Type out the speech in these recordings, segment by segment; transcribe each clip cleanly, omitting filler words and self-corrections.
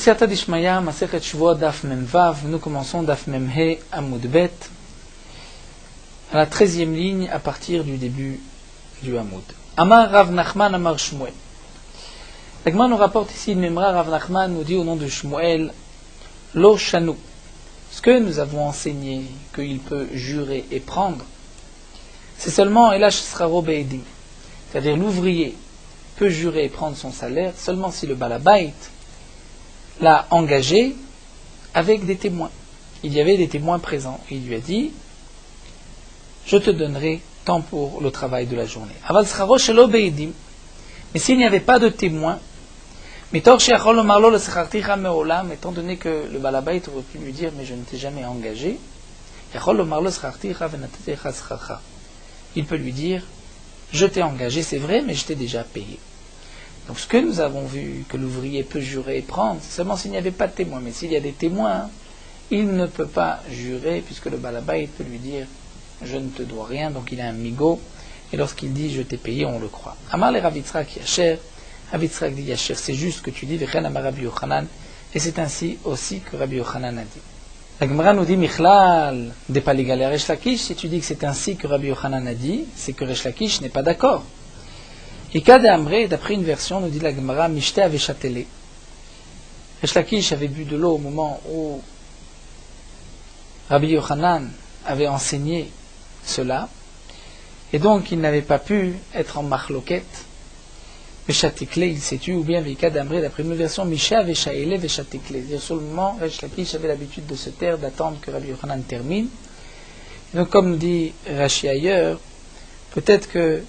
Mesirta Dishmaya, Masechet Shvuot, Daf Mem Vav. Nous commençons Daf Mem He, Amud Bet, à la 13e ligne à partir du début du Amud. Amar Rav Nachman Amar Shmuel. La Gemara nous rapporte ici une mémoire. Rav Nachman nous dit au nom de Shmuel, Lo Shanu. Ce que nous avons enseigné qu'il peut jurer et prendre, c'est seulement Elash Sraro Be'edim. C'est-à-dire l'ouvrier peut jurer et prendre son salaire seulement si le Balabait l'a engagé avec des témoins. Il y avait des témoins présents. Il lui a dit, je te donnerai tant pour le travail de la journée. Aval Sraro Shelo Be'edim. Mais s'il n'y avait pas de témoins, étant donné que le balabait aurait pu lui dire, mais je ne t'ai jamais engagé, il peut lui dire, je t'ai engagé, c'est vrai, mais je t'ai déjà payé. Donc ce que nous avons vu, que l'ouvrier peut jurer et prendre, c'est seulement s'il n'y avait pas de témoins. Mais s'il y a des témoins, il ne peut pas jurer, puisque le balabait peut lui dire, je ne te dois rien, donc il a un migo, et lorsqu'il dit, je t'ai payé, on le croit. Amar le Rav Yitzhak Yacher, Rav Yitzhak dit Yacher, c'est juste ce que tu dis, Vechen Amar Rabbi Yochanan, et c'est ainsi aussi que Rabbi Yochanan a dit. La Gemara nous dit, Michlal, de Paligal Resh Lakish, si tu dis que c'est ainsi que Rabbi Yochanan a dit, c'est que Resh Lakish n'est pas d'accord. Et Kade Amre, d'après une version, nous dit la Gemara, Mishte avait châtelé. Resh Lakish avait bu de l'eau au moment où Rabbi Yochanan avait enseigné cela, et donc il n'avait pas pu être en marloquette. Veshatikle, il s'est tué, ou bien Veika d'Amré, d'après une version, Misha Veshaele Veshatikle. C'est-à-dire, sur le moment, Resh Lakish avait l'habitude de se taire, d'attendre que Rabbi Yochanan termine. Et donc, comme dit Rashi ailleurs, peut-être que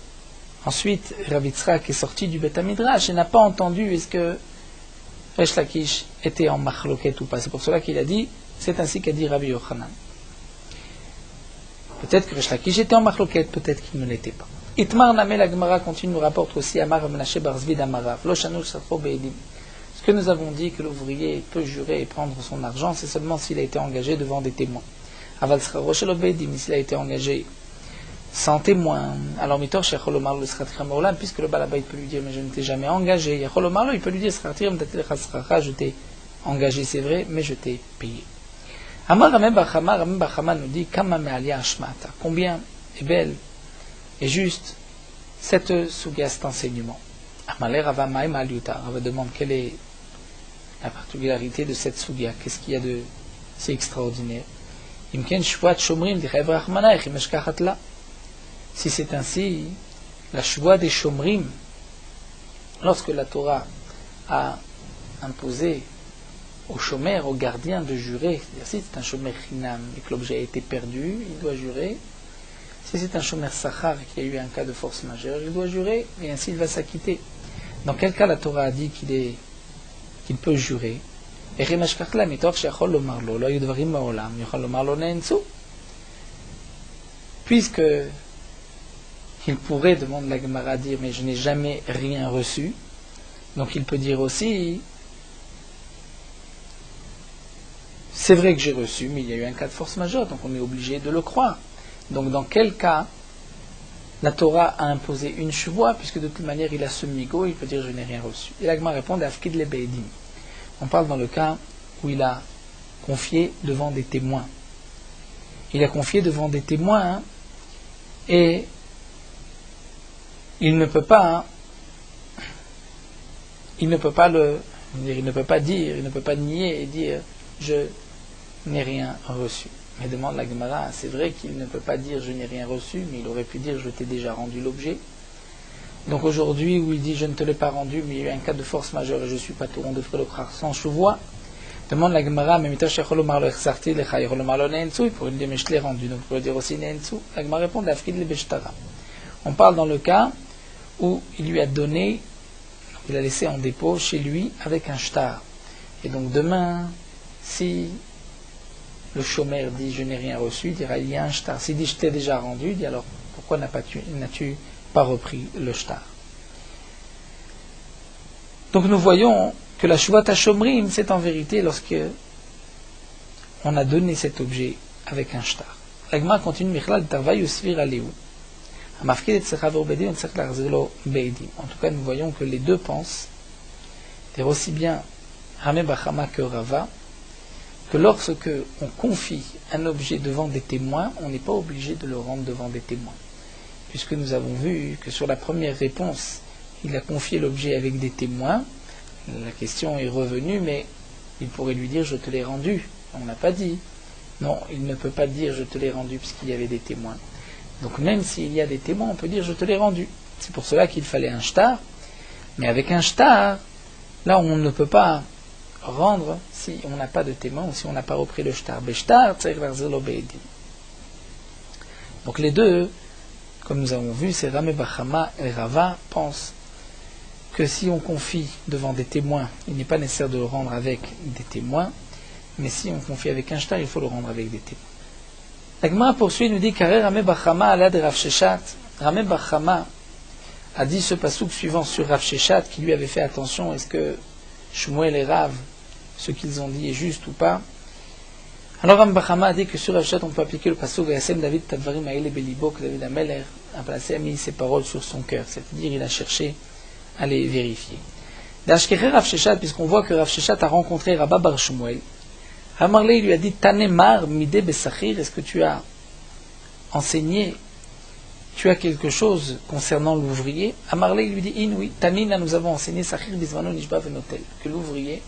ensuite Rav Yitzhak est sorti du Beth Midrash et n'a pas entendu est-ce que Resh Lakish était en marloquette ou pas. C'est pour cela qu'il a dit, c'est ainsi qu'a dit Rabbi Yochanan. Peut-être que Resh Lakish était en marloquette, peut-être qu'il ne l'était pas. Itmar Nameh, la Gemara continue, nous rapporte aussi Amar Menashe Barzvid Amarav, Lo Shanu Shatro Be'edim. Ce que nous avons dit que l'ouvrier peut jurer et prendre son argent, c'est seulement s'il a été engagé devant des témoins. Aval Sraro Shelo Be'edim, s'il a été engagé sans témoins. Alors Mitor Shechol Omar le Sratram Olam, puisque le Balabait peut lui dire, mais je ne t'ai jamais engagé. Yachol Omar, il peut lui dire, Sratram Tatel Chasracha, je t'ai engagé, c'est vrai, mais je t'ai payé. Amar Ramem Bachama nous dit, Kama Me'alia Ashmata. Combien est belle et juste cette souga, cet enseignement. Amaler Rava Maïm Aliuta. Rava demande quelle est la particularité de cette souga. Qu'est-ce qu'il y a de si extraordinaire? Imken Shvuat Shomrim Dichev Rachmana Echimeshkachatla. Si c'est ainsi, la Shvuat des Shomrim, lorsque la Torah a imposé au chômeur, au gardien de jurer, c'est-à-dire si c'est un chômeur chinam et que l'objet a été perdu, il doit jurer. Si c'est un chômeur sachar et qu'il y a eu un cas de force majeure, il doit jurer et ainsi il va s'acquitter. Dans quel cas la Torah a dit qu'il peut jurer? Puisque il pourrait, demande la Gemara, dire mais je n'ai jamais rien reçu, donc il peut dire aussi c'est vrai que j'ai reçu, mais il y a eu un cas de force majeure, donc on est obligé de le croire. Donc dans quel cas la Torah a imposé une shuvua, puisque de toute manière il a ce migo, il peut dire je n'ai rien reçu. Et l'Agma répond Afkid le Be'edim. On parle dans le cas où il a confié devant des témoins. Il a confié devant des témoins et il ne peut pas dire, il ne peut pas dire, il ne peut pas nier et dire je n'ai rien reçu. Mais demande la Gemara, c'est vrai qu'il ne peut pas dire je n'ai rien reçu, mais il aurait pu dire je t'ai déjà rendu l'objet. Donc aujourd'hui où il dit je ne te l'ai pas rendu, mais il y a eu un cas de force majeure et je suis pas tout, on devrait le croire sans chevois. Demande la Gemara, mais il pourrait lui dire mais je te l'ai rendu, donc il pourrait dire aussi Ne'ensu. La Gemara répond d'Afkid le Beshtara. On parle dans le cas où il lui a donné, il a laissé en dépôt chez lui avec un shtar. Et donc demain, si le chômeur dit je n'ai rien reçu, il dira il y a un shtar. S'il dit je t'ai déjà rendu, il dit alors pourquoi n'as-tu pas repris le shtar? Donc nous voyons que la shuvot hashomrim, c'est en vérité lorsque on a donné cet objet avec un shtar. L'agma continue Michlal Tarvay Usvir Aleu. En tout cas nous voyons que les deux pensent, c'est aussi bien Ramé Bachama que Rava, que lorsque on confie un objet devant des témoins, on n'est pas obligé de le rendre devant des témoins. Puisque nous avons vu que sur la première réponse, il a confié l'objet avec des témoins, la question est revenue, mais il pourrait lui dire « je te l'ai rendu ». On n'a pas dit. Non, il ne peut pas dire « je te l'ai rendu » puisqu'il y avait des témoins. Donc même s'il y a des témoins, on peut dire « je te l'ai rendu ». C'est pour cela qu'il fallait un shtar. Mais avec un shtar, là on ne peut pas rendre si on n'a pas de témoin ou si on n'a pas repris le shtar. Beshtar, donc les deux, comme nous avons vu, c'est Ramé Bachama et Rava pensent que si on confie devant des témoins, il n'est pas nécessaire de le rendre avec des témoins, mais si on confie avec un shtar, il faut le rendre avec des témoins. La Gemara poursuit, nous dit Karé Ramé Bachama ala de Rav Sheshat. Ramé Bachama a dit ce pasouk suivant sur Rav Sheshat, qui lui avait fait attention, est-ce que Shmuel et Rav, ce qu'ils ont dit est juste ou pas. Alors Ramé Bachama a dit que sur Rav Sheshat on peut appliquer le pasouk Yasem David Tadvarim Aïle Belibo, que David Ameler a placé, a mis ses paroles sur son cœur, c'est-à-dire il a cherché à les vérifier. D'Ashkecher Rav Sheshat, puisqu'on voit que Rav Sheshat a rencontré Rabba Bar Shmuel, Amarle lui a dit Tanemar Midé Besachir, est-ce que tu as enseigné, tu as quelque chose concernant l'ouvrier? Amarle lui dit oui, Tanina, nous avons enseigné Sachir Bismano Nishba Venotel, que l'ouvrier,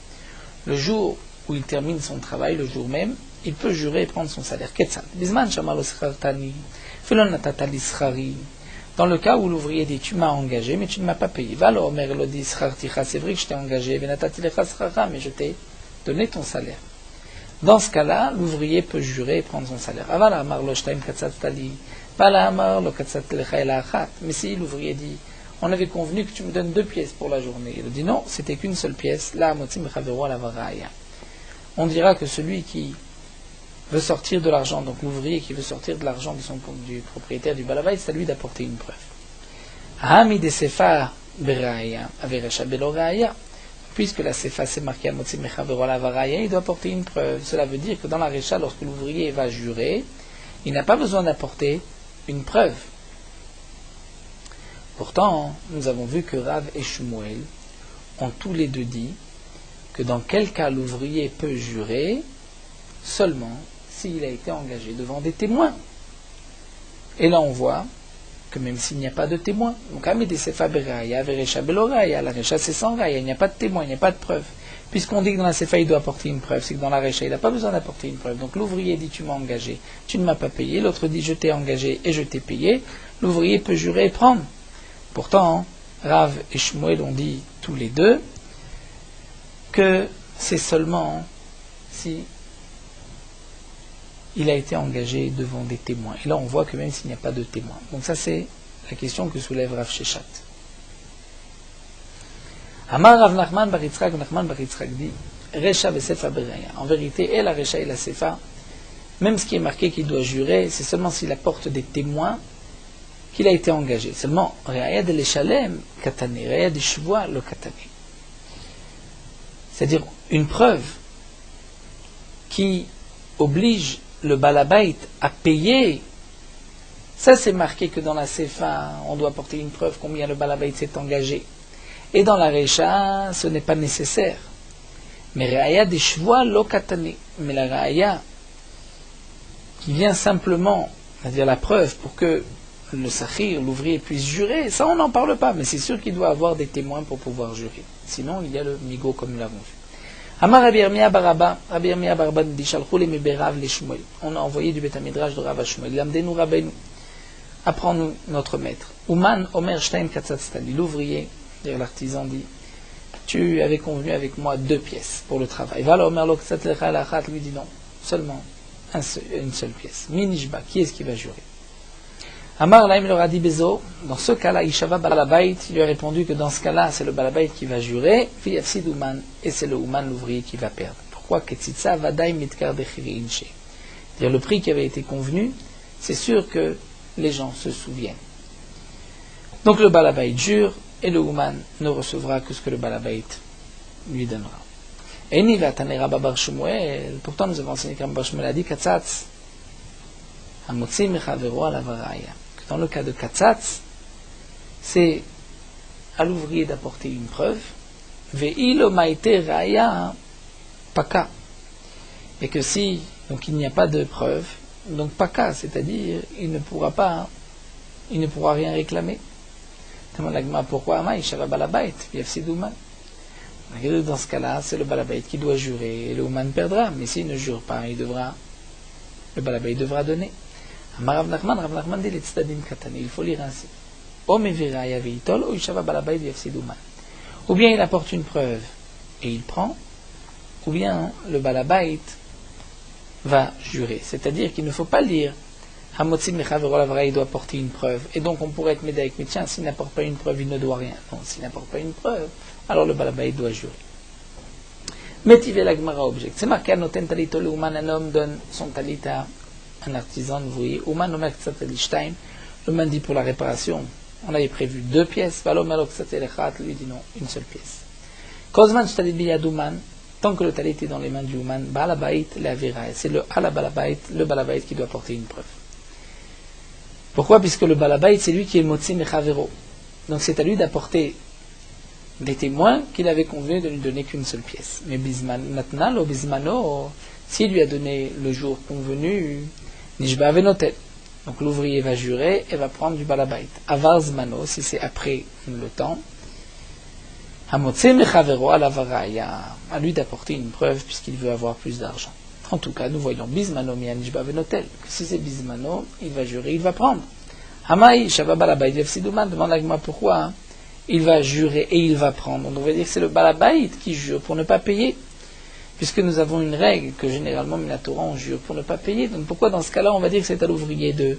le jour où il termine son travail, le jour même, il peut jurer et prendre son salaire. Ketzal Bisman Shamalo Schartani, Filon Natatali Schari. Dans le cas où l'ouvrier dit tu m'as engagé mais tu ne m'as pas payé. Va alors Omer lo dit Scharticha, c'est vrai que je t'ai engagé, Venatatilecha Schara, mais je t'ai donné ton salaire. Dans ce cas-là, l'ouvrier peut jurer et prendre son salaire. Avala amar lo shtaim katzat tali, vala amar lo katzat lecha ela achat. Mais si l'ouvrier dit, on avait convenu que tu me donnes 2 pièces pour la journée, il dit non, c'était qu'une seule pièce. La motim chavero la varaya. On dira que celui qui veut sortir de l'argent, donc l'ouvrier qui veut sortir de l'argent du propriétaire du balabait, c'est à lui d'apporter une preuve. Hami de sefa beraya, averesha beloraya. Puisque la sefa c'est marqué à Motsi Mechavero la Varaya, il doit apporter une preuve. Cela veut dire que dans la Recha, lorsque l'ouvrier va jurer, il n'a pas besoin d'apporter une preuve. Pourtant, nous avons vu que Rav et Shmuel ont tous les deux dit que dans quel cas l'ouvrier peut jurer seulement s'il a été engagé devant des témoins. Et là on voit que même s'il n'y a pas de témoin, donc Amid Sefa Beraya, Veresha Beloraya, la Recha c'est sans raya, il n'y a pas de témoin, il n'y a pas de preuve. Puisqu'on dit que dans la Sefa il doit apporter une preuve, c'est que dans la Recha il n'a pas besoin d'apporter une preuve. Donc l'ouvrier dit tu m'as engagé, tu ne m'as pas payé, l'autre dit je t'ai engagé et je t'ai payé, l'ouvrier peut jurer et prendre. Pourtant, Rav et Shmuel ont dit tous les deux que c'est seulement si il a été engagé devant des témoins. Et là, on voit que même s'il n'y a pas de témoins. Donc ça, c'est la question que soulève Rav Sheshat. Amar Rav Nachman bar Yitzchak, Nachman bar Yitzchak dit, Recha vesefa beraya. En vérité, et la Recha et la Sefa, même ce qui est marqué qu'il doit jurer, c'est seulement s'il apporte des témoins qu'il a été engagé. Seulement, Reaya de l'Echalem, Katane, Reaya de Shvoa, le Katane. C'est-à-dire une preuve qui oblige le balabait à payer. Ça, c'est marqué que dans la Sefa, on doit apporter une preuve combien le balabait s'est engagé. Et dans la Recha, ce n'est pas nécessaire. Mais Reaya des Shvoa lo katane. Mais la Reaya qui vient simplement, c'est-à-dire la preuve pour que le Sachir, l'ouvrier, puisse jurer, ça on n'en parle pas, mais c'est sûr qu'il doit avoir des témoins pour pouvoir jurer. Sinon, il y a le migo comme nous l'avons vu. Amar Rabbi Yirmiyah Baraba, Rabbi Yirmiyah Baraba dit Shalchou le meberav le Shmuel. On a envoyé du Beth Midrash de Rav à Shmuel. Lamdenu Rabbeinu, apprends-nous notre maître. Uman Omer Shtaim Katzat Stali, l'ouvrier, c'est-à-dire l'artisan dit, tu avais convenu avec moi 2 pièces pour le travail. Vala Omer Lo Katzat Lecha Lachat, lui dit non, seulement une seule pièce. Minishba, qui est-ce qui va jurer? Amar Laim leur a dit Bezo, dans ce cas-là, Ishava Balabait, il lui a répondu que dans ce cas-là, c'est le Balabait qui va jurer, puis Yafsid Uman, et c'est le Uman, l'ouvrier, qui va perdre. Pourquoi Ketzitza Vadaim Mitkar Dechiri Inche. C'est-à-dire le prix qui avait été convenu, c'est sûr que les gens se souviennent. Donc le Balabait jure, et le Uman ne recevra que ce que le Balabait lui donnera. Et Niva Tanera Babar Shmuel, pourtant nous avons enseigné que Babar Shmuel a dit Katzatz, Amotzi Mechavero ala Varaya. Dans le cas de Katzatz, c'est à l'ouvrier d'apporter une preuve. Ve'ilo maite raya, paka. Et que si donc il n'y a pas de preuve, donc paka, c'est-à-dire il ne pourra rien réclamer. Pourquoi dans ce cas-là, c'est le balabait qui doit jurer et le ouman perdra. Mais s'il ne jure pas, le balabait devra donner. Rav Nachman dit il faut lire ainsi. Ou bien il apporte une preuve et il prend, ou bien le balabait va jurer. C'est-à-dire qu'il ne faut pas lire il doit apporter une preuve. Et donc on pourrait être médé avec mais tiens, s'il n'apporte pas une preuve, il ne doit rien. Non, s'il n'apporte pas une preuve, alors le balabait doit jurer. Métivé la Gemara objecte. C'est marqué à Noten Talito le Ouman, un homme donne son talit à un artisan, vous voyez. Ouman Omer Ksatelishtaim, le man dit pour la réparation, on avait prévu 2 pièces, Valomelo Ksatelechat, lui dit non, une seule pièce. Kozman Shtalit Biyadouman, tant que le talit est dans les mains du Ouman, balabait la vira. C'est le balabait qui doit porter une preuve. Pourquoi? Puisque le balabait, c'est lui qui est motzi mechavero. Donc c'est à lui d'apporter des témoins qu'il avait convenu de ne lui donner qu'une seule pièce. Mais maintenant, au bismano, s'il lui a donné le jour convenu, nishba venotel. Donc l'ouvrier va jurer et va prendre du balabait. Avar zmano, si c'est après le temps, hamotzi mechavero alavaraya, à lui d'apporter une preuve puisqu'il veut avoir plus d'argent. En tout cas, nous voyons bismano mianishba venotel, que si c'est bismano, il va jurer, il va prendre. Hamaï, shabba balabait vefsidouman, demande à moi pourquoi il va jurer et il va prendre. On devrait dire que c'est le balabait qui jure pour ne pas payer, puisque nous avons une règle que généralement Minatora on jure pour ne pas payer. Donc pourquoi dans ce cas-là on va dire que c'est à l'ouvrier de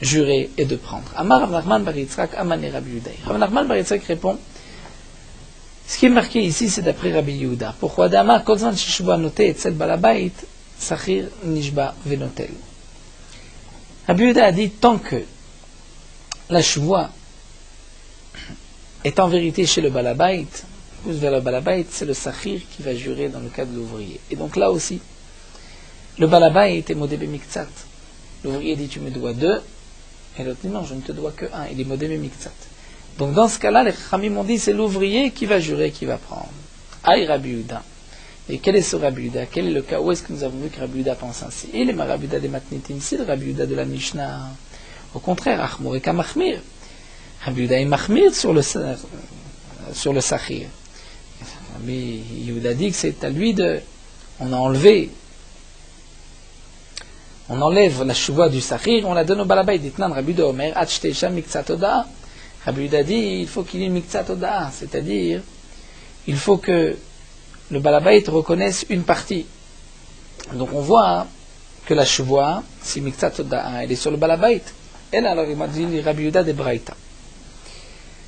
jurer et de prendre? Amar Rav Nachman bar Yitzchak amane Rabbi Yehuda. Rav Nachman bar Yitzchak répond. Ce qui est marqué ici, c'est d'après Rabbi Yehuda. Pourquoi d'Amar Kolzman Shishba noté et Tzed Balabait Sachir Nishba Venotel. Rabbi Yehuda a dit tant que la shvoua est en vérité chez le balabait, pousse vers le balabait, c'est le Sachir qui va jurer dans le cas de l'ouvrier. Et donc là aussi, le balabait est modé b'miktsat. L'ouvrier dit tu me dois 2, et l'autre dit non, je ne te dois que 1. Il est modé b'miktsat. Donc dans ce cas-là, les Chachamim m'ont dit c'est l'ouvrier qui va jurer, qui va prendre. Aïe Rabbi Yehuda. Et quel est ce Rabbi Yehuda? Quel est le cas? Où est-ce que nous avons vu que Rabbi Yehuda pense ainsi? Il est ma Rabbi Yehuda des Matnitim, c'est le Rabbi Yehuda de la Mishnah. Au contraire, Achmour et Kamachmir. Rabbi Yehuda est Machmir sur le Sachir. Rabbi Yehuda dit que c'est à lui on enlève la chouva du Sachir, on la donne au balabait. Ditnan Rabbi Yehuda Omer, Achtesha Miktsat Oda. Rabbi Yehuda dit il faut qu'il y ait une Miktsat Oda, c'est-à-dire il faut que le balabait reconnaisse une partie. Donc on voit que la chouva, si Miktsat Oda, elle est sur le balabait. Elle, alors il m'a dit Rabbi Yehuda de Braïta.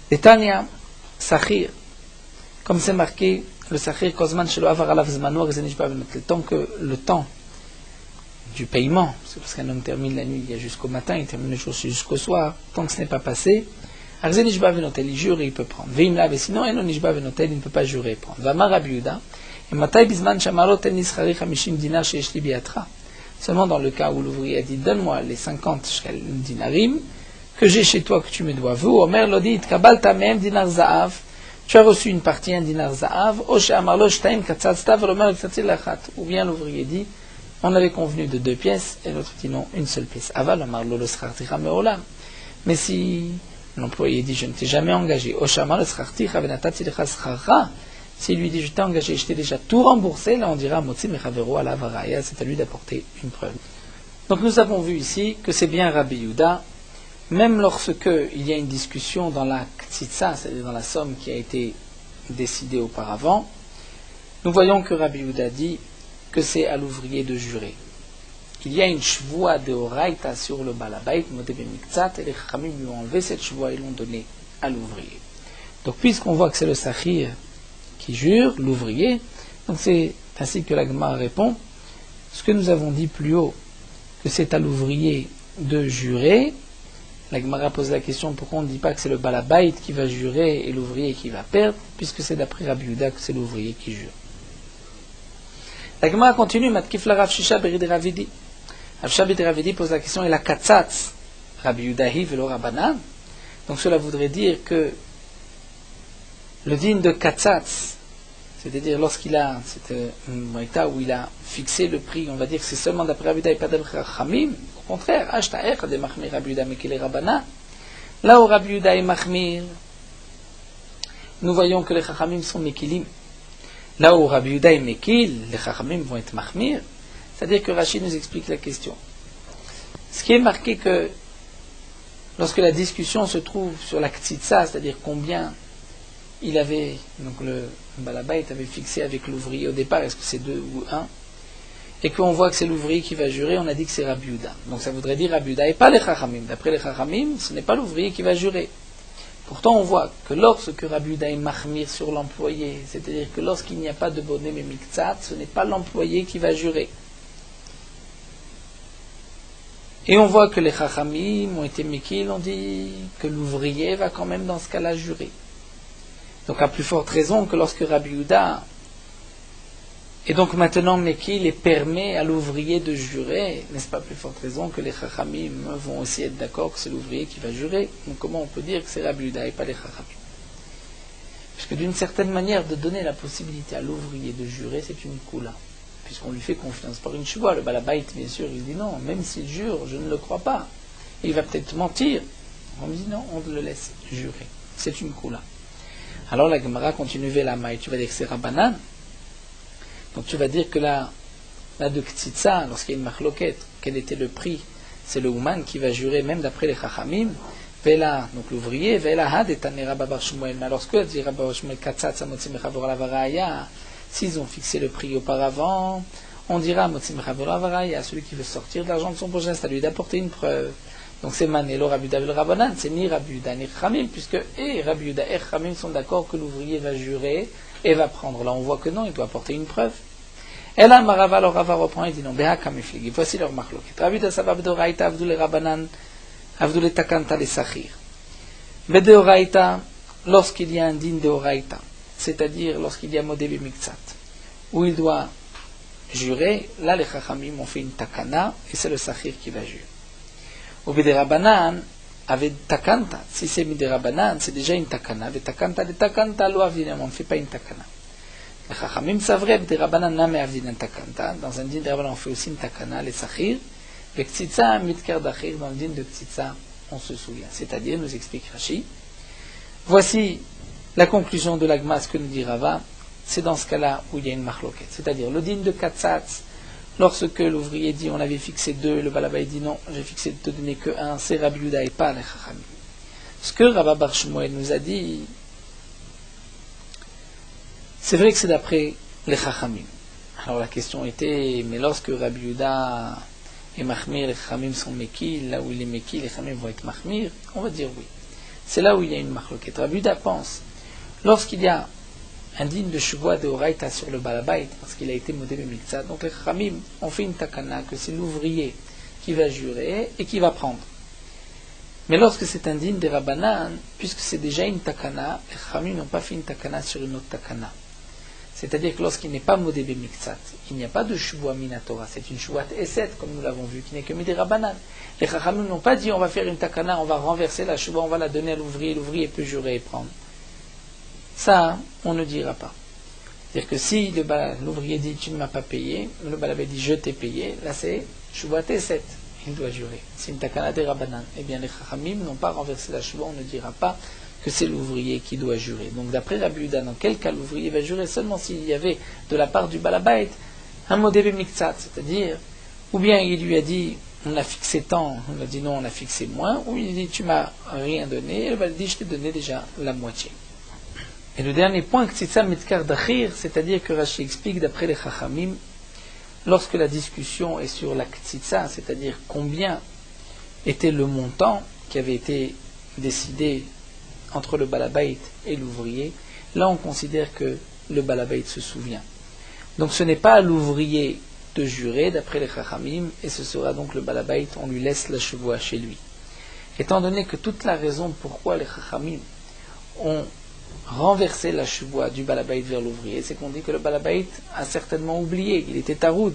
Et Tanya, Sachir, comme c'est marqué, le Sachir Kozman Shelo Avar Alav Zmano, tant que le temps du paiement, c'est parce qu'un homme termine la nuit, il y a jusqu'au matin, il termine le jour jusqu'au soir, tant que ce n'est pas passé, il jure et il peut prendre. Veimla, sinon, il ne peut pas jurer et prendre. Vama Rabbi Yehuda, et Matai Bizman Shamarot El Nisrari Hamishim Dinar Sheishli Biatra. Seulement dans le cas où l'ouvrier a dit donne-moi les 50 dinarim que j'ai chez toi que tu me dois. Vous, Omer Lodi, Kabal Tamem Dinar Zaav, tu as reçu une partie, un dinar Zaav, Oshe Amarlo Shtaim Katzatstav, Omer Ktsatil Lachat. Ou bien l'ouvrier dit on avait convenu de 2 pièces et l'autre dit non, une seule pièce. Aval Amarlo le Srarticha Meolam. Mais si l'employé dit je ne t'ai jamais engagé, Oshe Amarlo Srarticha Venatati Lecha Srara, s'il lui dit je t'ai engagé, je t'ai déjà tout remboursé, là on dira Motzi Mechavero ala Varaya, c'est à lui d'apporter une preuve. Donc nous avons vu ici que c'est bien Rabbi Yehuda, même lorsque il y a une discussion dans la Ktsitsa, c'est-à-dire dans la somme qui a été décidée auparavant, nous voyons que Rabbi Yehuda dit que c'est à l'ouvrier de jurer. Il y a une shvoua de Horaïta sur le balabait, Modé Bemiktsat, et les Chachamim lui ont enlevé cette shvoua et l'ont donnée à l'ouvrier. Donc puisqu'on voit que c'est le Sachir qui jure, l'ouvrier, donc c'est ainsi que la Gemara répond, ce que nous avons dit plus haut, que c'est à l'ouvrier de jurer, la Gemara pose la question pourquoi on ne dit pas que c'est le balabait qui va jurer et l'ouvrier qui va perdre, puisque c'est d'après Rabbi Yehuda que c'est l'ouvrier qui jure. La Gemara continue, Matkif la Rav Shisha Berid Ravidi. Rav Shisha Berid Ravidi pose la question, et la Katzatz, Rabbi Yehudahi velo Rabbanan. Donc cela voudrait dire que le digne de Katzatz, C'est-à-dire lorsqu'il a cette braïta où il a fixé le prix, on va dire que c'est seulement d'après Rabbi Yuda et pas d'après Chachamim. Au contraire, Ashta'ech de Machmir Rabbi Yuda Mekil et Rabbanan. Là où Rabbi Yuda est Machmir, nous voyons que les Chachamim sont Mekilim. Là où Rabbi Yuda est Mekil, les Chachamim vont être Machmir. C'est-à-dire que Rashi nous explique la question. Ce qui est marqué que lorsque la discussion se trouve sur la Ktsitsa, c'est-à-dire combien il avait, donc le Balabait avait fixé avec l'ouvrier au départ, est-ce que c'est 2 ou 1, et qu'on voit que c'est l'ouvrier qui va jurer, on a dit que c'est Rabbi Yuda. Donc ça voudrait dire Rabbi Yuda et pas les Chachamim. D'après les Chachamim, ce n'est pas l'ouvrier qui va jurer. Pourtant, on voit que lorsque Rabbi Yuda est Machmir sur l'employé, c'est-à-dire que lorsqu'il n'y a pas de bonnet mais miktsat, ce n'est pas l'employé qui va jurer. Et on voit que les Chachamim ont été Mekil, on dit que l'ouvrier va quand même dans ce cas-là jurer. Donc à plus forte raison que lorsque Rabbi Yuda est donc maintenant Mekil et permet à l'ouvrier de jurer, n'est-ce pas plus forte raison que les Chachamim vont aussi être d'accord que c'est l'ouvrier qui va jurer. Donc comment on peut dire que c'est Rabbi Yuda et pas les Chachamim? Puisque d'une certaine manière de donner la possibilité à l'ouvrier de jurer, c'est une koula. Puisqu'on lui fait confiance par une chevoie. Le balabait, bien sûr, il dit non, même s'il jure, je ne le crois pas. Il va peut-être mentir. On lui dit non, on le laisse jurer. C'est une koula. Alors la Gemara continue Velamaï. Tu vas dire que c'est Rabbanan. Donc tu vas dire que là de Ktsitsa, lorsqu'il y a une marloquette, quel était le prix? C'est le Ouman qui va jurer, même d'après les Chachamim. Vela, donc l'ouvrier, Vela had et Tanera Babar Shmuel. Mais alors ce que dit Babar Shmuel, Katsat, Samotzi Mechavor Lavaraya, s'ils ont fixé le prix auparavant, on dira Motzi Mechavor Lavaraya, celui qui veut sortir de l'argent de son prochain, c'est à lui d'apporter une preuve. Donc c'est Manelo Rabbi Yuda vel Rabbanan, c'est ni Rabbi Yuda ni Chachamim, puisque Rabbi Yuda et Chachamim sont d'accord que l'ouvrier va jurer et va prendre. Là on voit que non, il doit apporter une preuve. Et là Marava, alors Rava reprend et dit non, Beha Kamifligi, voici leur marloquet. Rabbi Yuda Sabab Doraita Avdou le Rabbanan, Avdou le Takanta le Sachir. Bedeoraita, lorsqu'il y a un din de Oraita, c'est-à-dire lorsqu'il y a Modé Bimiktsat, où il doit jurer, là les Chachamim ont fait une takana et c'est le Sachir qui va jurer. Au Biderabanan, avec takanta, si c'est Biderabanan, c'est déjà une takana. Avec takanta, de takanta, lo avdinem, on ne fait pas une takana. Les Chachamim savraient Biderabanan name avdinem takanta. Dans un din de Rabbanan, on fait aussi une takana, les Sachir. Avec Tzitza, mitkar d'achir, dans le din de Tzitza, on se souvient. C'est-à-dire, nous explique Rashi. Voici la conclusion de l'agma, ce que nous dit Rava. C'est dans ce cas-là où il y a une marloquette. C'est-à-dire, le din de Katsatz, lorsque l'ouvrier dit on avait fixé 2, le balabay dit non, j'ai fixé de donner que 1, c'est Rabbi Yuda et pas les Chachamim. Ce que Rabba Bar Shmuel nous a dit, c'est vrai que c'est d'après les Chachamim. Alors la question était, mais lorsque Rabbi Yuda et Machmir, les Chachamim sont Mekil, là où il est Mekil, les Chachamim vont être Machmir, on va dire oui. C'est là où il y a une marloquette. Rabbi Yuda pense, lorsqu'il y a un digne de chevois de Horaïta sur le balabait, parce qu'il a été modé le Miktsat. Donc les Chachamim ont fait une takana, que c'est l'ouvrier qui va jurer et qui va prendre. Mais lorsque c'est un digne de Rabbanan, puisque c'est déjà une takana, les Chachamim n'ont pas fait une takana sur une autre takana. C'est-à-dire que lorsqu'il n'est pas modé le Miktsat, il n'y a pas de chevois minatora, c'est une chevoie eset, comme nous l'avons vu, qui n'est que midé Rabbanan. Les Chachamim n'ont pas dit on va faire une takana, on va renverser la chevoie, on va la donner à l'ouvrier, l'ouvrier peut jurer et prendre. Ça, on ne dira pas. C'est-à-dire que si l'ouvrier dit tu ne m'as pas payé, le balabé dit je t'ai payé, là c'est Shuvah T7, il doit jurer. C'est une takana de Rabbanan. Eh bien les Chachamim n'ont pas renversé la Shuvah, on ne dira pas que c'est l'ouvrier qui doit jurer. Donc d'après Rabbi Yuda, dans quel cas l'ouvrier va jurer? Seulement s'il y avait de la part du balabait un modé b'miktsat, c'est-à-dire, ou bien il lui a dit on a fixé tant, on a dit non on a fixé moins, ou il a dit tu m'as rien donné, et le balabé dit je t'ai donné déjà la moitié. Et le dernier point, Ktsitsa mitkar d'achir, c'est-à-dire que Rashi explique d'après les Chachamim, lorsque la discussion est sur la Ktsitsa, c'est-à-dire combien était le montant qui avait été décidé entre le balabait et l'ouvrier, là on considère que le balabait se souvient. Donc ce n'est pas à l'ouvrier de jurer d'après les Chachamim, et ce sera donc le balabait, on lui laisse la chevoie chez lui. Étant donné que toute la raison pourquoi les Chachamim ont renverser la chevoie du balabait vers l'ouvrier, c'est qu'on dit que le balabait a certainement oublié, il était taroud.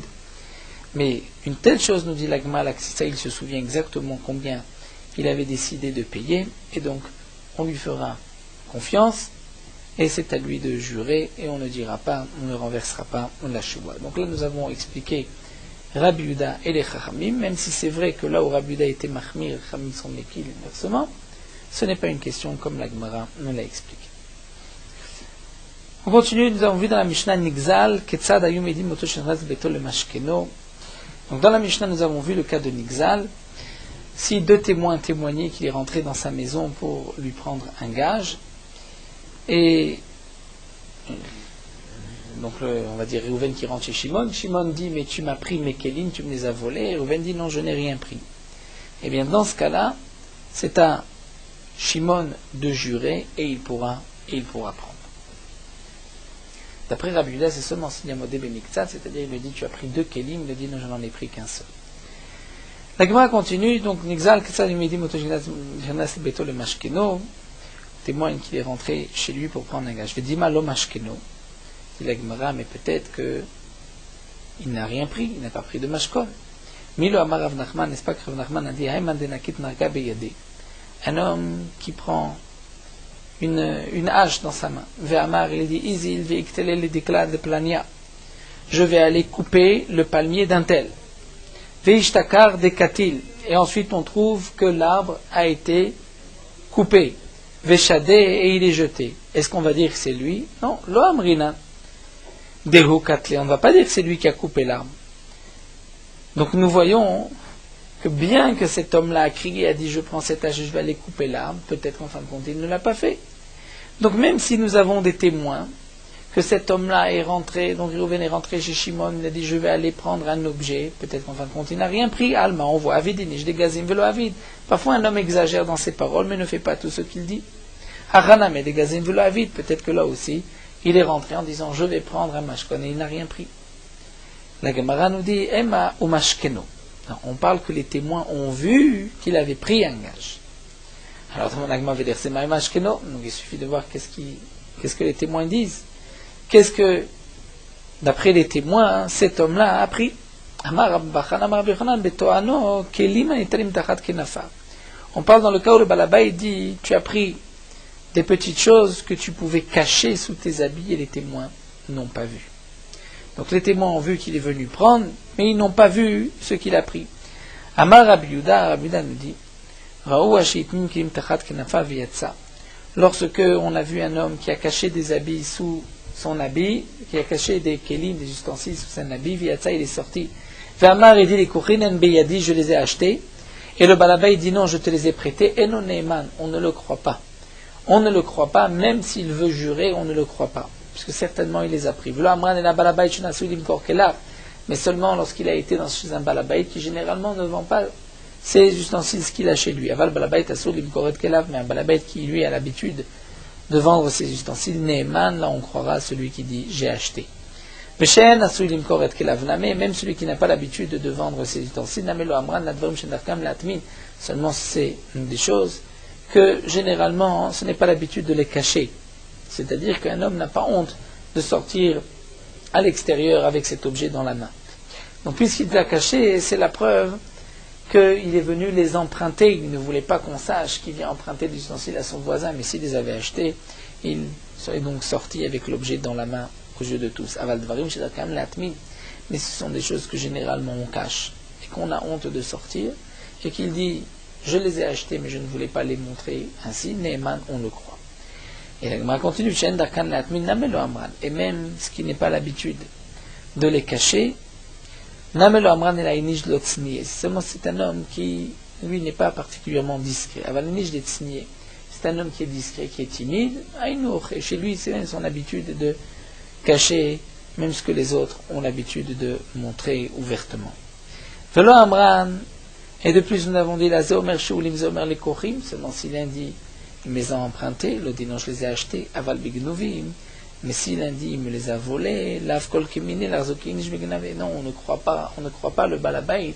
Mais une telle chose, nous dit l'agma, l'Aksissa, il se souvient exactement combien il avait décidé de payer, et donc on lui fera confiance, et c'est à lui de jurer, et on ne dira pas, on ne renversera pas la Shuvah. Donc là, nous avons expliqué Rabbi Yehuda et les Chachamim, même si c'est vrai que là où Rabbi Yehuda était Mahmir, les Chachamim sont Mekil, inversement, ce n'est pas une question comme la Gemara nous l'a expliqué. On continue, nous avons vu dans la Mishnah Nigzal, Ketzad Ayum Edim Moto Shenraz Beto le Mashkeno. Donc dans la Mishnah, nous avons vu le cas de Nigzal. Si deux témoins témoignaient qu'il est rentré dans sa maison pour lui prendre un gage, et donc on va dire Reuven qui rentre chez Shimon, Shimon dit mais tu m'as pris mes kelim, tu me les as volés, et Reuven dit non, je n'ai rien pris. Et bien dans ce cas-là, c'est à Shimon de jurer et il pourra prendre. D'après Rabbi Yehuda, c'est seulement s'il y a modé bemiktsat, c'est-à-dire il lui dit tu as pris deux kelim, il lui dit non, je n'en ai pris qu'un seul. La Gemara continue, donc Nigzal Ketzad Yumedim Motogenas Beto le Mashkeno, témoigne qu'il est rentré chez lui pour prendre un gage. Je vais dire malo Mashkeno, dit la Gemara, mais peut-être qu'il n'a rien pris, il n'a pas pris de Mashkon. Milo Amar Rav Nachman, n'est-ce pas que Rav Nachman a dit Hayman denakit narga beyade, un homme qui prend une hache dans sa main. Ve'amar, il dit Izil ve'iktele le dikla de plania, je vais aller couper le palmier d'un tel. Ve'ishtakar de katil, et ensuite on trouve que l'arbre a été coupé. Ve'shade, et il est jeté. Est-ce qu'on va dire que c'est lui? Non, lo amrina. Dehu katle, on ne va pas dire que c'est lui qui a coupé l'arbre. Donc nous voyons que bien que cet homme-là a crié et a dit je prends cette hache et je vais aller couper l'arbre, peut-être qu'en fin de compte il ne l'a pas fait. Donc même si nous avons des témoins que cet homme-là est rentré, donc Reuven est rentré chez Shimon, il a dit je vais aller prendre un objet, peut-être qu'en fin de compte il n'a rien pris, Alma, on voit Avidin, je dégazim velo Avid. Parfois un homme exagère dans ses paroles mais ne fait pas tout ce qu'il dit. Haraname dégazim velo Avid, peut-être que là aussi il est rentré en disant je vais prendre un mashkon et il n'a rien pris. La Gemara nous dit Emma ou mashkeno. On parle que les témoins ont vu qu'il avait pris un gage. Alors tout le monde va dire c'est ma mashkeno, donc il suffit de voir qu'est-ce que les témoins disent. Qu'est-ce que, d'après les témoins, cet homme-là a pris? On parle dans le cas où le balabay dit tu as pris des petites choses que tu pouvais cacher sous tes habits et les témoins n'ont pas vu. Donc les témoins ont vu qu'il est venu prendre, mais ils n'ont pas vu ce qu'il a pris. Amar Rabbi Yehuda nous dit lorsque on a vu un homme qui a caché des habits sous son habit, qui a caché des kelim, des ustensiles sous son habit, Viatsa, il est sorti. Amar il dit les kourinen beyadi, je les ai achetés. Et le balabay dit non, je te les ai prêtés. Et non neyman, on ne le croit pas. On ne le croit pas, même s'il veut jurer, on ne le croit pas. Puisque certainement il les a pris. Mais seulement lorsqu'il a été chez un balabay qui généralement ne vend pas ces ustensiles qu'il a chez lui. Aval balabay tassou limkoret kelav, mais un balabay qui lui a l'habitude de vendre ses ustensiles, Neyman, là on croira celui qui dit j'ai acheté. Même celui qui n'a pas l'habitude de vendre ses ustensiles, seulement c'est des choses que généralement ce n'est pas l'habitude de les cacher. C'est-à-dire qu'un homme n'a pas honte de sortir à l'extérieur avec cet objet dans la main. Donc puisqu'il l'a caché, c'est la preuve qu'il est venu les emprunter. Il ne voulait pas qu'on sache qu'il vient emprunter des ustensiles à son voisin, mais s'il les avait achetés, il serait donc sorti avec l'objet dans la main aux yeux de tous. Aval dvarim shedakam latmin. Mais ce sont des choses que généralement on cache et qu'on a honte de sortir, et qu'il dit je les ai achetés mais je ne voulais pas les montrer ainsi. Neyman, on le croit. Et la Gemara continue, et même ce qui n'est pas l'habitude de les cacher, seulement c'est un homme qui, lui, n'est pas particulièrement discret. C'est un homme qui est discret, qui est timide, et chez lui, c'est même son habitude de cacher même ce que les autres ont l'habitude de montrer ouvertement. Et de plus, nous avons dit la Zomer Shoulim Zomer les Kochim, seulement s'il dit il me les a empruntés, l'autre dit non, je les ai achetés, aval bignovim, mais s'il dit il me les a volés, lav kol kimine, l'arzokin, je begnave. Non, on ne croit pas le balabait,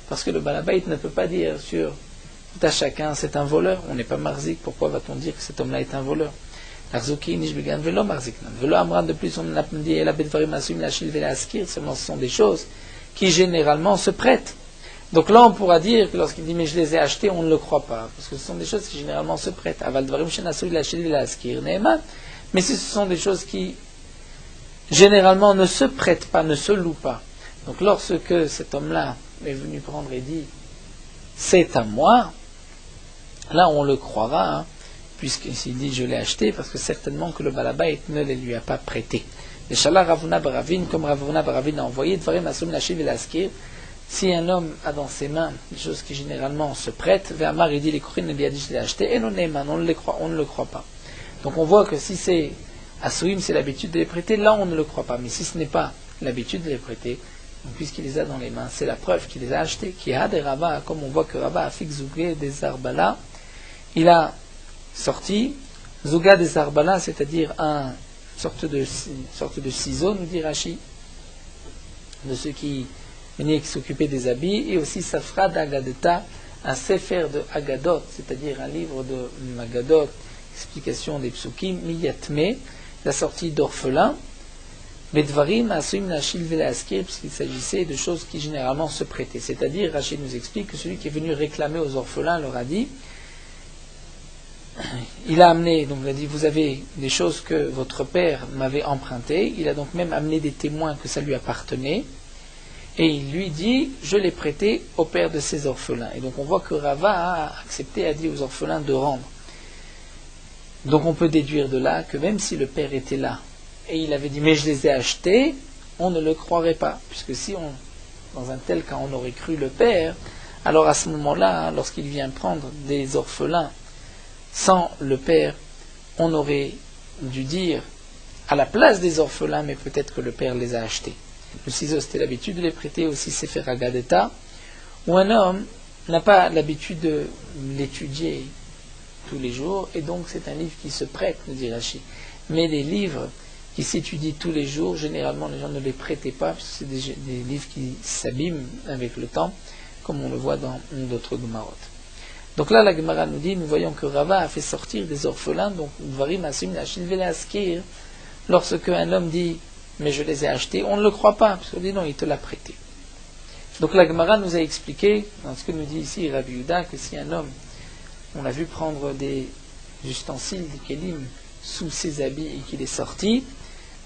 parce que le balabait ne peut pas dire sur tout à chacun c'est un voleur, on n'est pas marzik, pourquoi va-t-on dire que cet homme-là est un voleur? L'arzokin, je begnave, velo marziknan. Velo amran, de plus, on a dit la bedvarim asum la shil vela askir, seulement ce sont des choses qui généralement se prêtent. Donc là, on pourra dire que lorsqu'il dit mais je les ai achetés, on ne le croit pas, parce que ce sont des choses qui généralement se prêtent. Aval dvarim shenasu la shil vela askir neyman. Mais ce sont des choses qui, généralement, ne se prêtent pas, ne se louent pas. Donc lorsque cet homme-là est venu prendre et dit « c'est à moi », là on le croira, puisqu'il dit « je l'ai acheté », parce que certainement que le balabait ne les lui a pas prêté. Et Shala Ravuna Baravin, comme Ravuna Baravin a envoyé, Dvarim Asum Nashiv El Askir, si un homme a dans ses mains des choses qui généralement se prêtent, Ve'amar il dit les Korin lui a dit je l'ai acheté, et non on ne le croit pas. Donc on voit que si c'est Asuim, c'est l'habitude de les prêter, là on ne le croit pas. Mais si ce n'est pas l'habitude de les prêter, puisqu'il les a dans les mains, c'est la preuve qu'il les a achetés. Qui a des rabats, comme on voit que Rabat a fait Zouga des Arbala, il a sorti Zouga des Arbala, c'est-à-dire une sorte de ciseau, nous dit Rashi, de ceux qui venaient s'occuper des habits, et aussi Safra d'Agadeta, un sefer de Agadot, c'est-à-dire un livre de Magadot, explication des psukim, Miyatme, la sortie d'orphelins, Bedvarim, Asuim, Nashil, Velaskir, puisqu'il s'agissait de choses qui généralement se prêtaient. C'est-à-dire, Rachid nous explique que celui qui est venu réclamer aux orphelins leur a dit, il a amené, donc il a dit, vous avez des choses que votre père m'avait empruntées, il a donc même amené des témoins que ça lui appartenait, et il lui dit, je l'ai prêté au père de ces orphelins. Et donc on voit que Rava a accepté, a dit aux orphelins de rendre. Donc on peut déduire de là que même si le père était là, et il avait dit, mais je les ai achetés, on ne le croirait pas. Puisque si dans un tel cas, on aurait cru le père, alors à ce moment-là, lorsqu'il vient prendre des orphelins sans le père, on aurait dû dire à la place des orphelins, mais peut-être que le père les a achetés. Le ciseau, c'était l'habitude de les prêter aussi Sefer Agadeta, où un homme n'a pas l'habitude de l'étudier tous les jours, et donc c'est un livre qui se prête, nous dit Rashi. Mais les livres qui s'étudient tous les jours, généralement les gens ne les prêtaient pas, parce que c'est des livres qui s'abîment avec le temps, comme on le voit dans d'autres Gemarot. Donc là, la Gemara nous dit, nous voyons que Rava a fait sortir des orphelins, donc Dvarim Asim Nashil Velaskir, lorsque un homme dit, mais je les ai achetés, on ne le croit pas, parce qu'on dit non, il te l'a prêté. Donc la Gemara nous a expliqué, dans ce que nous dit ici Rabbi Yehuda, que si un homme, on l'a vu prendre des ustensiles, des kelim, sous ses habits et qu'il est sorti,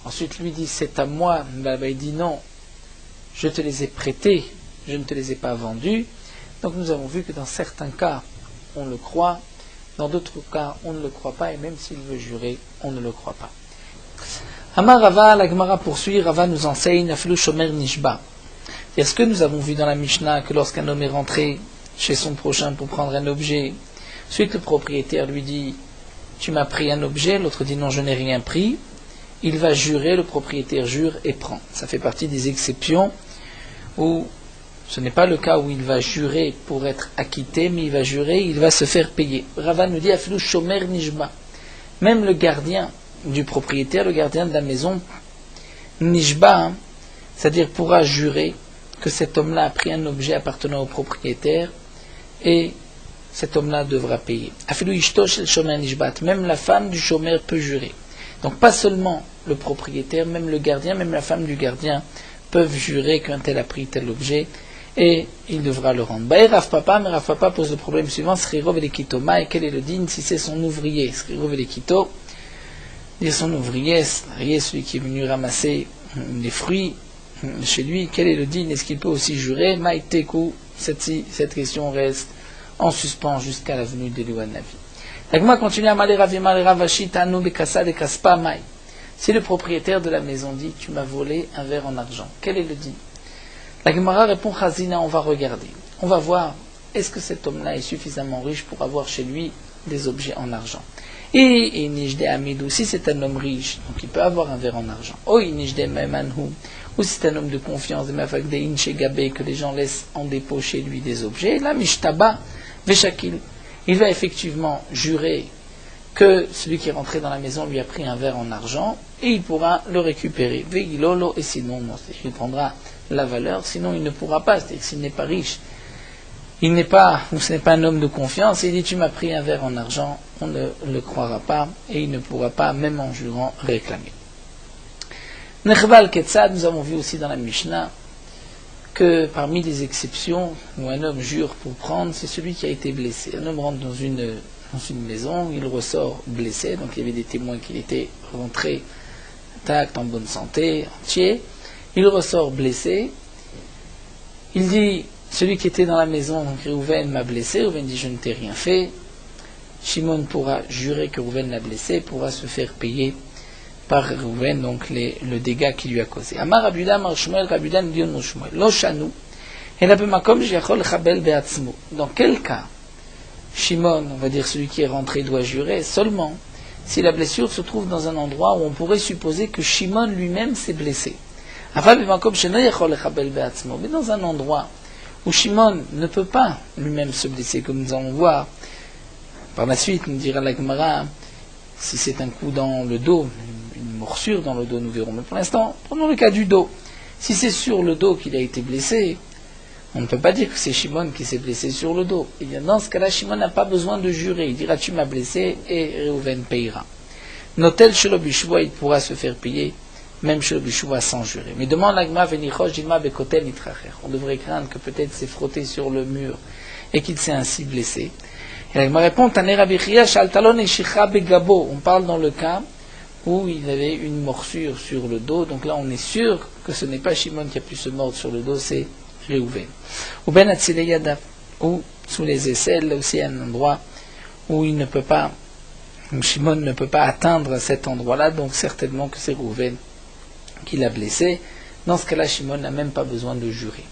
ensuite lui dit c'est à moi, il dit non, je te les ai prêtés, je ne te les ai pas vendus. Donc nous avons vu que dans certains cas, on le croit, dans d'autres cas, on ne le croit pas, et même s'il veut jurer, on ne le croit pas. Amar Rava, la Gemara poursuit, Rava nous enseigne, Afilu Shomer Nishba. C'est ce que nous avons vu dans la Mishnah, que lorsqu'un homme est rentré chez son prochain pour prendre un objet, ensuite le propriétaire lui dit, tu m'as pris un objet, l'autre dit non, je n'ai rien pris, il va jurer, le propriétaire jure et prend. Ça fait partie des exceptions où ce n'est pas le cas où il va jurer pour être acquitté, mais il va jurer, il va se faire payer. Rava nous dit, Afilu Shomer Nishba. Même le gardien du propriétaire, le gardien de la maison, Nishba, c'est-à-dire pourra jurer que cet homme-là a pris un objet appartenant au propriétaire et cet homme-là devra payer. Afilu Ishto Shel Shomer Nishbat. Même la femme du Shomer peut jurer. Donc pas seulement le propriétaire, même le gardien, même la femme du gardien peuvent jurer qu'un tel a pris tel objet et il devra le rendre. Mais Rav Papa pose le problème suivant, Srirov et Lekitoma, et quel est le digne si c'est son ouvrier? Srirov et Lekito, dire son ouvrier, celui qui est venu ramasser les fruits chez lui, quel est le digne? Est-ce qu'il peut aussi jurer? Maïteku, cette question reste en suspens jusqu'à la venue d'Eliouan Navi. L'Agma continue à si le propriétaire de la maison dit, tu m'as volé un verre en argent, quel est le digne? La Gemara répond, Chazina, on va regarder. On va voir, est-ce que cet homme-là est suffisamment riche pour avoir chez lui des objets en argent? Et Nijde Amidou, si c'est un homme riche, donc il peut avoir un verre en argent. Nijde Maimanhu, ou si c'est un homme de confiance, de Mafakde Inche Gabé, que les gens laissent en dépôt chez lui des objets, là, Mishtaba, Veshakil, il va effectivement jurer que celui qui est rentré dans la maison lui a pris un verre en argent, et il pourra le récupérer. Veilolo, et sinon, non, il prendra la valeur, sinon il ne pourra pas, c'est-à-dire s'il n'est pas riche, il n'est pas, ou ce n'est pas un homme de confiance, et il dit tu m'as pris un verre en argent, on ne le croira pas, et il ne pourra pas, même en jurant, réclamer. Nechval Ketzad, nous avons vu aussi dans la Mishnah, que parmi les exceptions où un homme jure pour prendre, c'est celui qui a été blessé. Un homme rentre dans une dans une maison, il ressort blessé, donc il y avait des témoins qu'il était rentré intact, en bonne santé, entier. Il ressort blessé. Il dit, celui qui était dans la maison, donc Réhouven m'a blessé. Réhouven dit, je ne t'ai rien fait. Shimon pourra jurer que Réhouven l'a blessé, pourra se faire payer par Réhouven, donc le dégât qu'il lui a causé. Amar Rabuda, Mar Shmuel, Rabuda, Ndion Shmuel. Lo shanu. Et la bemakom jiachol chabel beatzmo. Dans quel cas Shimon, on va dire celui qui est rentré, doit jurer seulement si la blessure se trouve dans un endroit où on pourrait supposer que Shimon lui-même s'est blessé. Mais dans un endroit où Shimon ne peut pas lui-même se blesser, comme nous allons voir par la suite, nous dira la Gemara, si c'est un coup dans le dos, une morsure dans le dos, nous verrons. Mais pour l'instant, prenons le cas du dos. Si c'est sur le dos qu'il a été blessé, on ne peut pas dire que c'est Shimon qui s'est blessé sur le dos. Et bien dans ce cas-là, Shimon n'a pas besoin de jurer. Il dira, tu m'as blessé, et Réhouven payera. Notel chez l'Obishua, il pourra se faire payer, même chez l'Obishua sans jurer. Mais demande l'Agma, Venichosh, Dilma, Bekotel, Nitracher. On devrait craindre que peut-être s'est frotté sur le mur et qu'il s'est ainsi blessé. Et l'Agma répond, Taner Abichia, Shaltalon et Shicha Begabo. On parle dans le cas où il avait une morsure sur le dos. Donc là, on est sûr que ce n'est pas Shimon qui a pu se mordre sur le dos, c'est Réhouven. Ou Ben Atzile Yadav, ou sous les aisselles, là aussi un endroit où il ne peut pas, Shimon ne peut pas atteindre cet endroit-là, donc certainement que c'est Réhouven qui l'a blessé. Dans ce cas-là, Shimon n'a même pas besoin de jurer.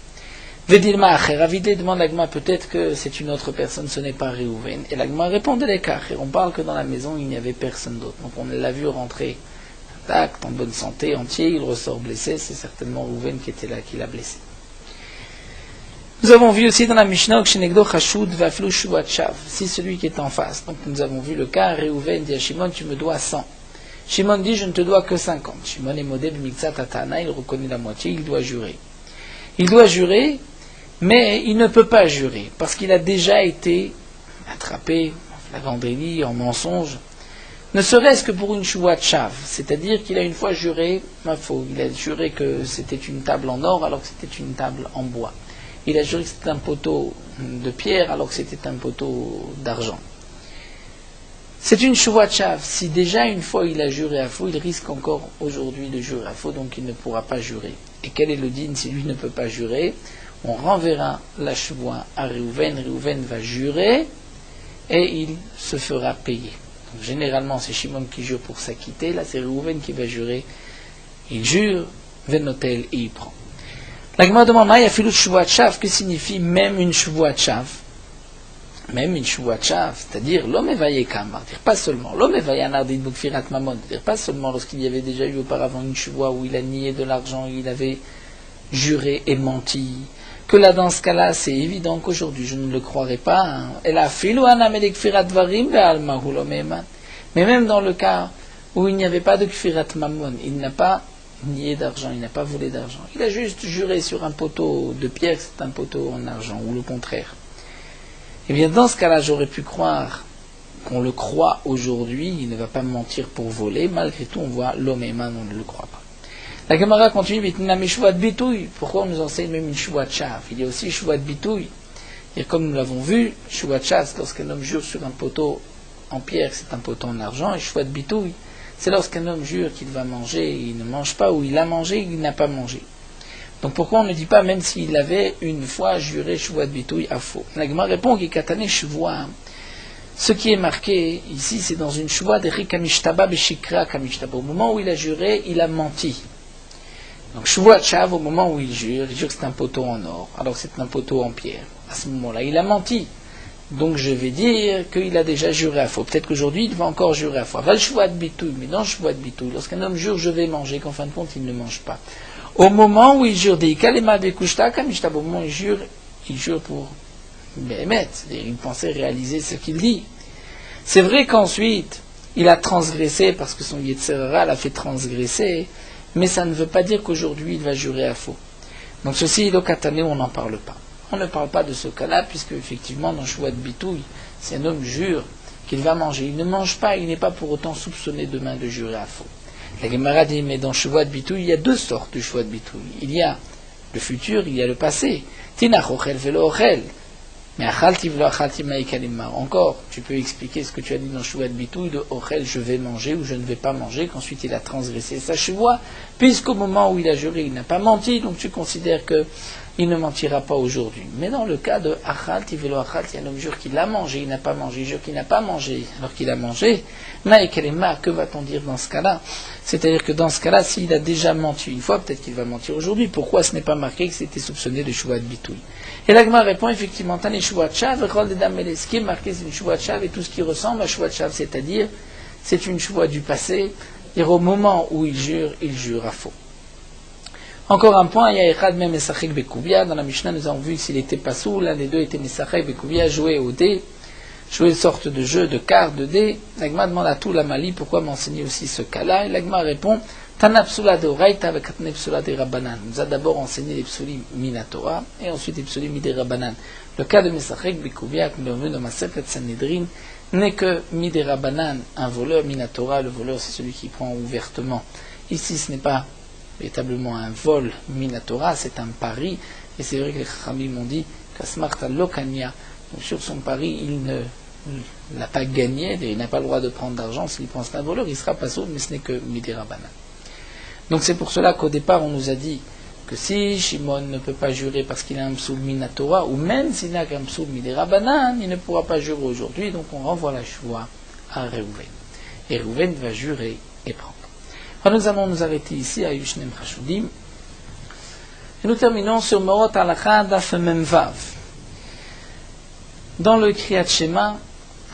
Vedilma Acher, Avidé demande à l'Agma, peut-être que c'est une autre personne, ce n'est pas Réhouven. Et l'Agma répond de l'écart. Et on parle que dans la maison, il n'y avait personne d'autre. Donc on l'a vu rentrer intact, en bonne santé, entier, il ressort blessé, c'est certainement Réhouven qui était là, qui l'a blessé. Nous avons vu aussi dans la Mishnah que Shenegdo Chashud Vaflu Shuvat Shav, si celui qui est en face. Donc nous avons vu le cas, Réhouven dit à Shimon, tu me dois 100. Shimon dit, je ne te dois que 50. Shimon est modé b'mikzat atana, il reconnaît la moitié, il doit jurer. Il doit jurer, mais il ne peut pas jurer, parce qu'il a déjà été attrapé en flagranderie, en mensonge, ne serait-ce que pour une Shuvat Shav, c'est-à-dire qu'il a une fois juré, il a juré que c'était une table en or alors que c'était une table en bois. Il a juré que c'était un poteau de pierre alors que c'était un poteau d'argent. C'est une Shuvat Shav. Si déjà une fois il a juré à faux, il risque encore aujourd'hui de jurer à faux, donc il ne pourra pas jurer. Et quel est le din si lui ne peut pas jurer? On renverra la Shuvat à Réhouven. Réhouven va jurer et il se fera payer. Donc, généralement c'est Shimon qui jure pour s'acquitter, là c'est Réhouven qui va jurer. Il jure, Venotel et il prend. La Gemara demande, Maïafilut Shuvat Shav, que signifie même une Shuvat Shav? Même une Shuvat Shav, c'est-à-dire l'homme éveillé Kamar, dire pas seulement l'homme éveillé Anardit Bukfirat Mamon, dire pas seulement lorsqu'il y avait déjà eu auparavant une Shuvat où il a nié de l'argent, il avait juré et menti, que là dans ce cas-là c'est évident qu'aujourd'hui je ne le croirais pas. Elle a filou Anamedik Firat Varim Be'almahu Lomeman. Mais même dans le cas où il n'y avait pas de Kfirat Mamon, il n'a pas nié d'argent, il n'a pas volé d'argent. Il a juste juré sur un poteau de pierre que c'est un poteau en argent, ou le contraire. Eh bien, dans ce cas-là, j'aurais pu croire qu'on le croit aujourd'hui, il ne va pas mentir pour voler. Malgré tout, on voit l'homme et man, on ne le croit pas. La Gemara continue, pourquoi on nous enseigne même une Shuvat Shav? Il y a aussi Shuvat Bitouy. Et comme nous l'avons vu, Shuvat Shav, c'est lorsqu'un homme jure sur un poteau en pierre que c'est un poteau en argent, et Shuvat Bitouy, c'est lorsqu'un homme jure qu'il va manger, il ne mange pas, ou il a mangé, il n'a pas mangé. Donc pourquoi on ne dit pas, même s'il avait une fois juré Shuvat Bitouy à faux? La Gemara répond qu'il katane Shuvat. Ce qui est marqué ici, c'est dans une Shuvat de Rikamistaba Beshikra Kamistaba. Au moment où il a juré, il a menti. Donc Shuvat Shav, au moment où il jure que c'est un poteau en or, alors que c'est un poteau en pierre. À ce moment-là, il a menti. Donc je vais dire qu'il a déjà juré à faux. Peut-être qu'aujourd'hui, il va encore jurer à faux. Val Shuvat Bitouy, mais dans Shuvat Bitouy, lorsqu'un homme jure je vais manger, qu'en fin de compte, il ne mange pas. Au moment où il jure, au moment où il jure pour Béhémet, c'est-à-dire il pensait réaliser ce qu'il dit. C'est vrai qu'ensuite, il a transgressé parce que son Yetzerara l'a fait transgresser, mais ça ne veut pas dire qu'aujourd'hui il va jurer à faux. Donc ceci, le katane, on n'en parle pas. On ne parle pas de ce cas-là, puisque effectivement, dans Shuvat Bitouy, si un homme jure qu'il va manger, il ne mange pas, il n'est pas pour autant soupçonné demain de jurer à faux. La Gemara dit, mais dans Shuvat Bitouy, il y a deux sortes de Shuvat Bitouy. Il y a le futur, il y a le passé. Tinach ochel velo ochel. Mais achalti v'lo achalti ma'ikalimar. Encore, tu peux expliquer ce que tu as dit dans Shuvat Bitouy de Ochel, je vais manger ou je ne vais pas manger, qu'ensuite il a transgressé sa chevoie, puisqu'au moment où il a juré, il n'a pas menti, donc tu considères que il ne mentira pas aujourd'hui. Mais dans le cas de achalti v'lo achalti, un homme jure qu'il a mangé, il n'a pas mangé, il jure qu'il n'a pas mangé, alors qu'il a mangé, ma'ikalimar, que va-t-on dire dans ce cas-là? C'est-à-dire que dans ce cas-là, s'il a déjà menti une fois, peut-être qu'il va mentir aujourd'hui. Pourquoi ce n'est pas marqué que c'était soupçonné de Shuvat Bitouy? Et l'Agma répond effectivement, Tane Shuvat Shav, ce qui est marqué c'est une Shuvat Shav et tout ce qui ressemble à Shuvat Shav, c'est-à-dire c'est une Shuvat du passé, et au moment où il jure à faux. Encore un point, il y a Echad même Mesachek Bekoubia, dans la Mishnah nous avons vu que s'il était pas sous, l'un des deux était Mesachek Bekoubia, jouer au dé, jouer une sorte de jeu de cartes de dés. L'Agma demande à tout la Mali pourquoi m'enseigner aussi ce cas-là, et l'Agma répond, Tana psula de Oraita avec Katne psula de Rabbanan. Nous a d'abord enseigné les psulim minatora et ensuite les psulim midé Rabbanan. Le cas de Mesachek Bekoubia, que nous avons vu dans Masechet Sanhedrin, n'est que midé Rabbanan, un voleur minatora. Le voleur c'est celui qui prend ouvertement. Ici ce n'est pas véritablement un vol minatora, c'est un pari. Et c'est vrai que les Chachamim m'ont dit qu'Asmarta Lokania, donc sur son pari, il n'a pas gagné, il n'a pas le droit de prendre d'argent. S'il pense qu'un voleur, il sera pas sauf, mais ce n'est que midé Rabbanan. Donc c'est pour cela qu'au départ on nous a dit que si Shimon ne peut pas jurer parce qu'il a un psoul minatora, ou même s'il n'a qu'un psoul midé Rabbanan, il ne pourra pas jurer aujourd'hui, donc on renvoie la choix à Reuven. Et Reuven va jurer et prendre. Alors nous allons nous arrêter ici à Yushnem Chashudim. Et nous terminons sur Morot Halacha Daf Mem Vav. Dans le Kriyat Shema,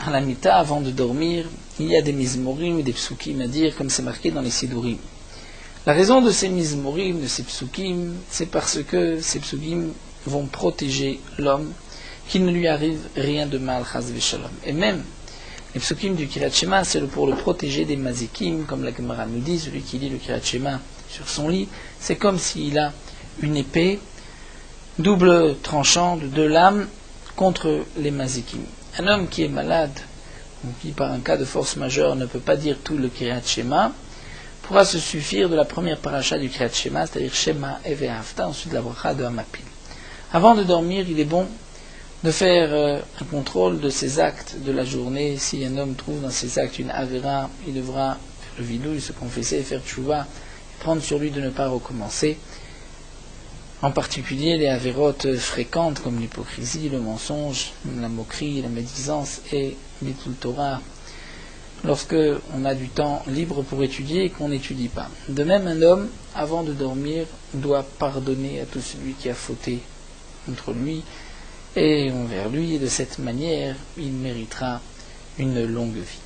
à la Mita, avant de dormir, il y a des mizmorim et des psukim à dire, comme c'est marqué dans les Sidurim. La raison de ces mizmorim, de ces psukim, c'est parce que ces psukim vont protéger l'homme, qu'il ne lui arrive rien de mal, chas v'shalom. Et même, les psukim du Kriyat Shema, c'est pour le protéger des mazikim, comme la Gemara nous dit, celui qui lit le Kriyat Shema sur son lit, c'est comme s'il a une épée, double tranchant de deux lames, contre les mazikim. Un homme qui est malade, ou qui par un cas de force majeure ne peut pas dire tout le Kriyat Shema, pourra se suffire de la première paracha du Kriyat Shema, c'est-à-dire Shema et Ve'afta, ensuite la bracha de Hamapil. Avant de dormir, il est bon de faire un contrôle de ses actes de la journée. Si un homme trouve dans ses actes une avéra, il devra faire le vidouille, se confesser, faire tchouva, et prendre sur lui de ne pas recommencer. En particulier les avérotes fréquentes comme l'hypocrisie, le mensonge, la moquerie, la médisance et Bitul Torah, lorsque on a du temps libre pour étudier et qu'on n'étudie pas. De même, un homme, avant de dormir, doit pardonner à tout celui qui a fauté contre lui et envers lui, et de cette manière, il méritera une longue vie.